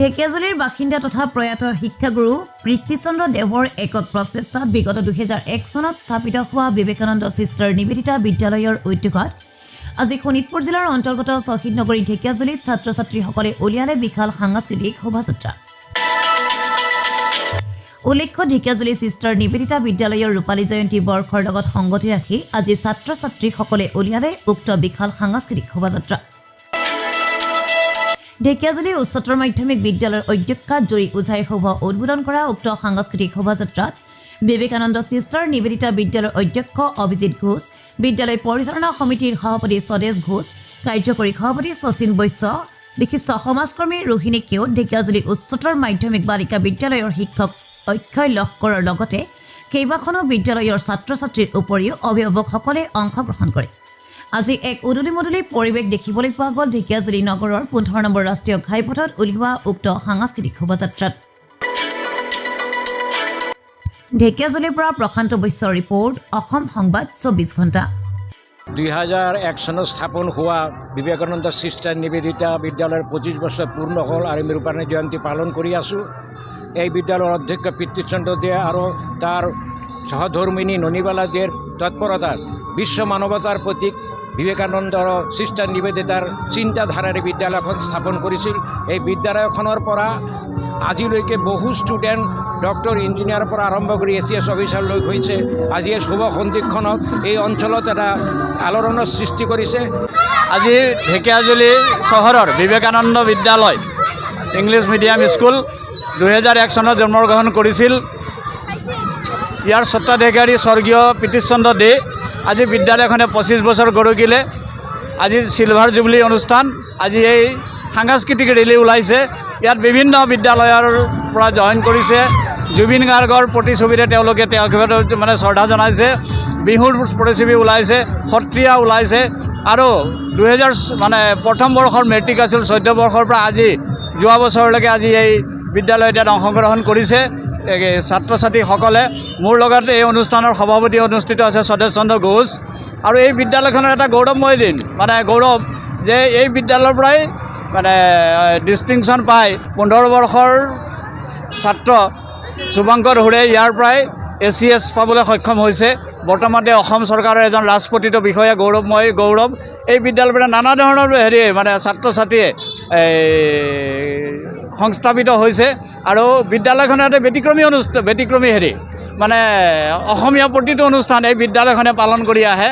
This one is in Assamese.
ঢেকিয়াজুলিৰ বাসিন্দা তথা প্ৰয়াত শিক্ষাগুৰু প্ৰীতিচন্দ্ৰ দেৱৰ একক প্ৰচেষ্টাত বিগত 2001 চনত স্থাপিত হোৱা বিবেকানন্দ চিষ্টাৰ নিবেদিতা বিদ্যালয়ৰ উদ্যোগত আজি শোণিতপুৰ জিলাৰ অন্তৰ্গত শ্বহীদ নগৰী ঢেকিয়াজুলিত ছাত্ৰ ছাত্ৰীসকলে উলিয়ালে বিশাল সাংস্কৃতিক শোভাযাত্ৰা। উল্লেখ্য ঢেকিয়াজুলি চিষ্টাৰ নিবেদিতা বিদ্যালয়ৰ ৰূপালী জয়ন্তী বৰ্ষৰ লগত সংগতি ৰাখি আজি ছাত্ৰ ছাত্ৰীসকলে উলিয়ালে উক্ত বিশাল সাংস্কৃতিক শোভাযাত্ৰা। ঢেকিয়াজুলি উচ্চতৰ মাধ্যমিক বিদ্যালয়ৰ অধ্যক্ষা জুৰি উজাই শোভা উদ্বোধন কৰা উক্ত সাংস্কৃতিক শোভাযাত্ৰাত বিবেকানন্দ চিষ্টাৰ নিবেদিতা বিদ্যালয়ৰ অধ্যক্ষ অভিজিৎ ঘোষ, বিদ্যালয় পৰিচালনা সমিতিৰ সভাপতি স্বদেশ ঘোষ, কাৰ্যকৰী সভাপতি শচীন বৈশ্য, বিশিষ্ট সমাজকৰ্মী ৰোহিণী কেওট, ঢেকিয়াজুলি উচ্চতৰ মাধ্যমিক বালিকা বিদ্যালয়ৰ শিক্ষক অক্ষয় লস্কৰৰ লগতে কেইবাখনো বিদ্যালয়ৰ ছাত্ৰ ছাত্ৰীৰ উপৰিও অভিভাৱকসকলে অংশগ্ৰহণ কৰে। আজি এক উদুলি পৰিৱেশ দেখিবলৈ পোৱা গ'ল ঢেকিয়াজুলি নগৰৰ 15 নম্বৰ ৰাষ্ট্ৰীয় ঘাইপথত উলিওৱা উক্ত সাংস্কৃতিক শোভাযাত্ৰাত। ঢেকিয়াজুলিৰ পৰা প্ৰশান্ত বৈশ্যৰ ৰিপৰ্ট, অসম সংবাদ 24 ঘণ্টা। 2001 চনত স্থাপন হোৱা বিবেকানন্দ চিষ্টাৰ নিবেদিতা বিদ্যালয়ৰ 25 বছৰ পূৰ্ণ হ'ল আৰু আমি ৰূপালী জয়ন্তী পালন কৰি আছোঁ। এই বিদ্যালয়ৰ অধ্যক্ষ প্ৰীতিচন্দ্ৰ দে আৰু তাৰ সহধৰ্মিনী ননীবালা দেৰ তৎপৰতাত বিশ্ব মানৱতাৰ প্ৰতীক বিবেকানন্দৰ চিষ্টাৰ নিবেদিতাৰ চিন্তাধাৰাৰে বিদ্যালয়খন স্থাপন কৰিছিল। এই বিদ্যালয়খনৰ পৰা আজিলৈকে বহু ষ্টুডেণ্ট ডক্টৰ ইঞ্জিনিয়াৰৰ পৰা আৰম্ভ কৰি ACS অফিচাৰলৈ হৈছে। আজি এই শুভ সন্ধিক্ষণত এই অঞ্চলত এটা আলোড়নৰ সৃষ্টি কৰিছে। আজি ঢেকিয়াজুলি চহৰৰ বিবেকানন্দ বিদ্যালয় ইংলিছ মিডিয়াম স্কুল 2001 চনত জন্মগ্ৰহণ কৰিছিল। ইয়াৰ স্বত্বাধিকাৰী স্বৰ্গীয় প্ৰীতিচন্দ্ৰ দে। আজি বিদ্যালয়খনে 25 বছৰ গৰকিলে। আজি চিলভাৰ জুবলি অনুষ্ঠান, আজি এই সাংস্কৃতিক ৰেলী ওলাইছে। ইয়াত বিভিন্ন বিদ্যালয়ৰ পৰা জইন কৰিছে। জুবিন গাৰ্গৰ প্ৰতিছবিৰে তেওঁলোকে মানে শ্ৰদ্ধা জনাইছে। বিহুৰ প্ৰতিছবি ওলাইছে, সত্ৰীয়া ওলাইছে আৰু 2001 বৰ্ষৰ মেট্ৰিক আছিল। 14 বৰ্ষৰ পৰা আজি যোৱা বছৰলৈকে আজি এই বিদ্যালয়ত অংশগ্ৰহণ কৰিছে ছাত্ৰ ছাত্ৰীসকলে। মোৰ লগত এই অনুষ্ঠানৰ সভাপতি অনুষ্ঠিত আছে স্বদেশ চন্দ্ৰ ঘোষ। আৰু এই বিদ্যালয়খনৰ এটা গৌৰৱময় দিন, মানে গৌৰৱ যে এই বিদ্যালয়ৰ পৰাই মানে ডিষ্টিংশ্যন পাই 15 বৰ্ষৰ ছাত্ৰ শুভংকৰ হুৰে ইয়াৰ পৰাই ACS পাবলৈ সক্ষম হৈছে। বৰ্তমানে অসম চৰকাৰৰ এজন ৰাজপতিত বিষয়া, গৌৰৱ। এই বিদ্যালয়ৰ পৰা নানা ধৰণৰ মানে ছাত্ৰ ছাত্ৰীয়ে সংস্থাপিত হৈছে আৰু বিদ্যালয়খনে এটা ব্যতিক্ৰমী মানে অসমীয়া প্ৰতিটো অনুষ্ঠান এই বিদ্যালয়খনে পালন কৰি আহে।